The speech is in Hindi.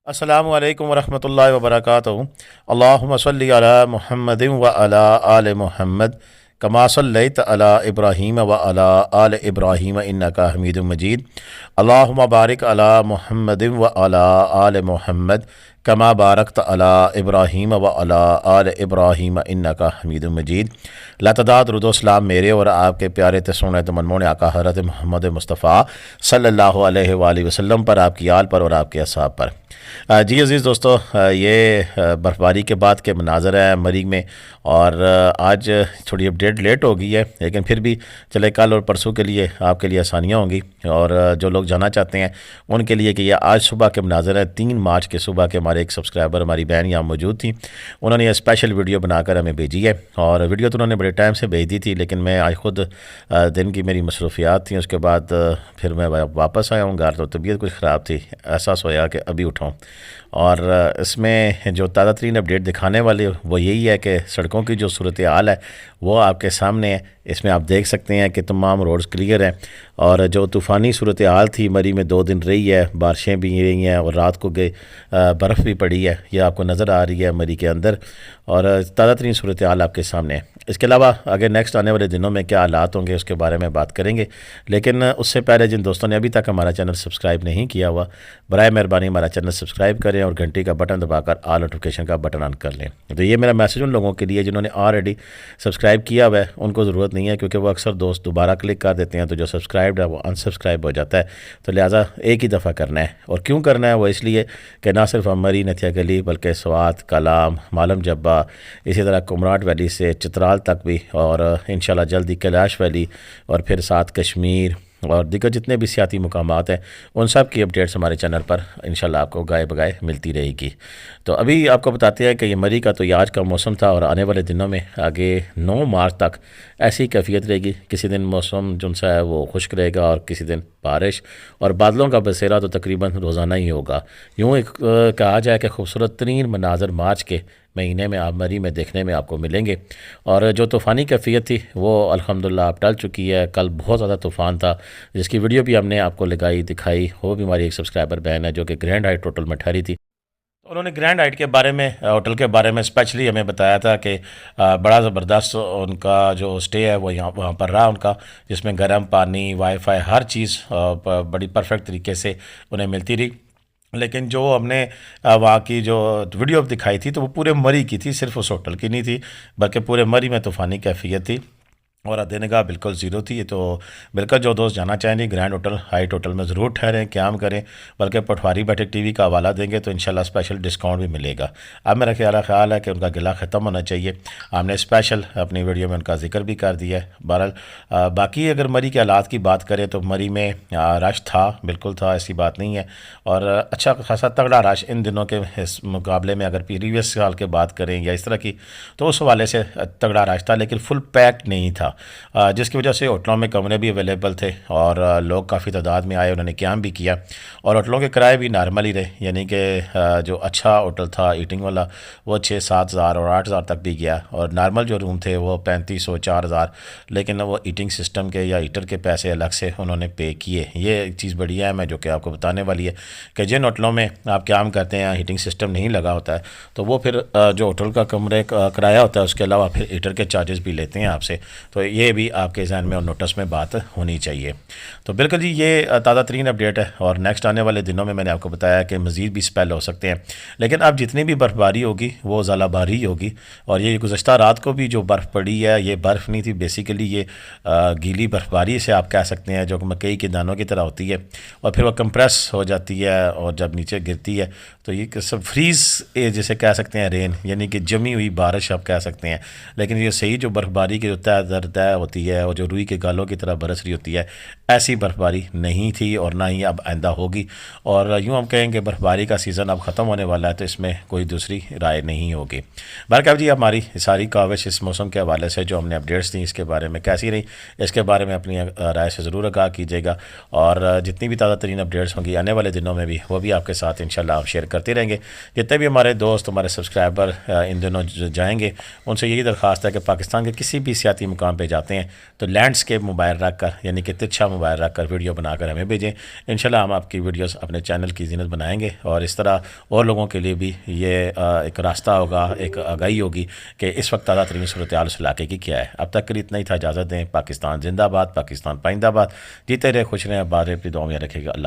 अस्सलामु अलैकुम वरहमतुल्लाहि वबरकातुहू। अल्लाहुम्मा सल्लि अला मुहम्मदिन व अला आले मुहम्मद कमा सल्लैत अला इब्राहीम व अला आले इब्राहीम इन्नका हमीदुम मजीद। अल्लाहुम्मा बारिक अला मुहम्मदिन व अला आले मुहम्मद कमा बारकत अला इब्राहीम व अला आले इब्राहीम इन्नका हमीदुम मजीद। लातदाद रुदोसलाम मेरे और आपके प्यारे तसोने तो मनमोने आका हज़रत मोहम्मद मुस्तफ़ा सल्लल्लाहु अलैहि वसल्लम पर, आपकी आल पर और आपके अस्हाब पर। जी अज़ीज़ दोस्तों, ये बर्फ़बारी के बाद के मनाज़र हैं मरीग में। और आज थोड़ी अपडेट लेट हो गई है, लेकिन फिर भी चले कल और परसों के लिए आपके लिए आसानियाँ होंगी। और जो लोग जाना चाहते हैं उनके लिए कि ये आज सुबह के मनाज़र हैं। 3 मार्च के सुबह के हमारे एक सब्सक्राइबर, हमारी बहन यहाँ मौजूद थी, उन्होंने ये स्पेशल वीडियो बनाकर हमें भेजी है। और वीडियो तो उन्होंने बड़े टाइम से भेज दी थी, लेकिन मैं आज खुद दिन की मेरी मसरूफियात थी, उसके बाद फिर मैं वापस आया हूँ घर, तो तबीयत कुछ ख़राब थी, एहसास होया कि अभी उठाऊँ। और इसमें जो ताज़ा तरीन अपडेट दिखाने वाले वो यही है कि सड़कों की जो सूरत हाल है वो आपके सामने है। इसमें आप देख सकते हैं कि तमाम रोड्स क्लियर हैं। और जो तूफ़ानी सूरत हाल थी मरी में 2 दिन रही है, बारिशें भी रही हैं और रात को गए बर्फ़ भी पड़ी है, ये आपको नज़र आ रही है मरी के अंदर। और ताज़ा तरीन सूरत हाल आपके सामने है। इसके अलावा आगे नेक्स्ट आने वाले दिनों में क्या हालात होंगे उसके बारे में बात करेंगे, लेकिन उससे पहले जिन दोस्तों ने अभी तक हमारा चैनल सब्सक्राइब नहीं किया हुआ, बराए मेहरबानी हमारा चैनल सब्सक्राइब करें और घंटी का बटन दबाकर ऑल नोटिफिकेशन का बटन ऑन कर लें। तो ये मेरा मैसेज उन लोगों के लिए जिन्होंने ऑलरेडी सब्सक्राइब किया हुआ है, उनको ज़रूरत नहीं है, क्योंकि वो अक्सर दोस्त दोबारा क्लिक कर देते हैं, तो जो सब्सक्राइब्ड है वो अनसब्सक्राइब हो जाता है। तो लिहाजा एक ही दफ़ा करना है। और क्यों करना है वो इसलिए कि ना सिर्फ मरी नथिया गली बल्कि स्वात, कलाम, मालम जब्बा, इसी तरह कुमराट वैली से चित्राल तक भी, और इंशाल्लाह जल्दी कैलाश वैली, और फिर साथ कश्मीर और दीगर जितने भी सियाती मुकामात हैं उन सब की अपडेट्स हमारे चैनल पर इंशाल्लाह आपको गाए बगाए मिलती रहेगी। तो अभी आपको बताते हैं कि ये मरी का तो ये आज का मौसम था, और आने वाले दिनों में आगे 9 मार्च तक ऐसी कैफियत रहेगी। किसी दिन मौसम जो सा है वो खुश्क रहेगा और किसी दिन बारिश, और बादलों का बसेरा तो तकरीबन रोज़ाना ही होगा। यूँ एक कहा जाए कि खूबसूरत तरीन मनाजर मार्च के महीने में आप मरी में देखने में आपको मिलेंगे। और जो तूफ़ानी कैफियत थी वो अल्हम्दुलिल्लाह अब टल चुकी है। कल बहुत ज़्यादा तूफ़ान था, जिसकी वीडियो भी हमने आपको लगाई दिखाई। वो भी हमारी एक सब्सक्राइबर बहन है जो कि ग्रैंड हाइट होटल में ठहरी थी। उन्होंने ग्रैंड हाइट के बारे में, होटल के बारे में स्पेशली हमें बताया था कि बड़ा ज़बरदस्त उनका जो स्टे है वो वहाँ पर रहा उनका, जिसमें गर्म पानी, वाईफाई, हर चीज़ बड़ी परफेक्ट तरीके से उन्हें मिलती रही। लेकिन जो हमने वहाँ की जो वीडियो दिखाई थी तो वो पूरे मरी की थी, सिर्फ उस होटल की नहीं थी, बल्कि पूरे मरी में तूफ़ानी कैफियत थी और अदेनगा बिल्कुल ज़ीरो थी। तो बिल्कुल जो दोस्त जाना चाहेंगे ग्रैंड होटल, हाइट होटल में ज़रूर ठहरें, क्याम करें, बल्कि पटवारी बैठे टीवी का हवाला देंगे तो इंशाल्लाह स्पेशल डिस्काउंट भी मिलेगा। अब मेरा ख्याल है कि उनका गिला ख़त्म होना चाहिए। हमने स्पेशल अपनी वीडियो में उनका जिक्र भी कर दिया है। बहरहाल बाकी अगर मरी के हालात की बात करें तो मरी में रश था, बिल्कुल था, ऐसी बात नहीं है। और अच्छा खासा तगड़ा रश इन दिनों के इस मुकाबले में अगर प्रीवियस साल के बात करें या इस तरह की, तो उस हवाले से तगड़ा रश था, लेकिन फुल पैक्ड नहीं था, जिसकी वजह से होटलों में कमरे भी अवेलेबल थे और लोग काफ़ी तादाद में आए, उन्होंने क़याम भी किया। और होटलों के किराए भी नॉर्मल ही रहे, यानी कि जो अच्छा होटल था ईटिंग वाला वो 6-7 हज़ार और 8 हज़ार तक भी गया, और नॉर्मल जो रूम थे वो 3500 4 हज़ार, लेकिन वो ईटिंग सिस्टम के या हीटर के पैसे अलग से उन्होंने पे किए। ये एक चीज़ बढ़िया है मैं जो कि आपको बताने वाली है कि जिन होटलों में आप क़याम करते हैं हीटिंग सिस्टम नहीं लगा होता है तो वो फिर जो होटल का कमरे का किराया होता है उसके अलावा फिर हीटर के चार्जेस भी लेते हैं आपसे। तो ये भी आपके जहन में और नोटिस में बात होनी चाहिए। तो बिल्कुल जी ये ताज़ा तरीन अपडेट है। और नेक्स्ट आने वाले दिनों में मैंने आपको बताया कि मज़ीद भी स्पेल हो सकते हैं, लेकिन अब जितनी भी बर्फ़बारी होगी वो ज़ालाबारी ही होगी। और ये गुज़श्ता रात को भी जो बर्फ़ पड़ी है ये बर्फ़ नहीं थी, बेसिकली ये गीली बर्फ़बारी से आप कह सकते हैं, जो मकई के दानों की तरह होती है और फिर वह कंप्रेस हो जाती है और जब नीचे गिरती है तो ये सब फ्रीज़ जिसे कह सकते हैं रेन, यानी कि जमी हुई बारिश आप कह सकते हैं। लेकिन ये सही जो बर्फ़बारी की जो तय दर तय होती है और जो रुई के गालों की तरह बरस रही होती है, ऐसी बर्फ़बारी नहीं थी और ना ही अब आइंदा होगी। और यूँ हम कहेंगे बर्फ़बारी का सीज़न अब ख़त्म होने वाला है, तो इसमें कोई दूसरी राय नहीं होगी। बहरकैफ जी हमारी सारी काविश इस मौसम के हवाले से जो हमने अपडेट्स दी इसके बारे में कैसी रही, इसके बारे में अपनी राय से ज़रूर आगाह कीजिएगा। और जितनी भी ताज़ा तरीन अपडेट्स होंगी आने वाले दिनों में भी वो भी आपके साथ इंशाल्लाह आप शेयर करते रहेंगे। जितने भी हमारे दोस्त, हमारे सब्सक्राइबर इन दिनों जाएंगे उनसे यही दरख्वास्त है कि पाकिस्तान के किसी भी सियाती मुकाम पे जाते हैं तो लैंडस्केप मोबाइल रख कर, यानी कि तिरछा मोबाइल रख कर वीडियो बनाकर हमें भेजें। इंशाल्लाह हम आपकी वीडियोस अपने चैनल की ज़ीनत बनाएंगे और इस तरह और लोगों के लिए भी ये एक रास्ता होगा, एक आगाही होगी कि इस वक्त ताज़ा तरीन सूरत हाल उस इलाके की क्या है। अब तक के लिए इतना ही था। इजाज़त दें। पाकिस्तान जिंदाबाद, पाकिस्तान पाइंदाबाद। जीते रहे, खुश रहें, आबाद रहे, अपनी दुआ में रखेगा। अल्लाह।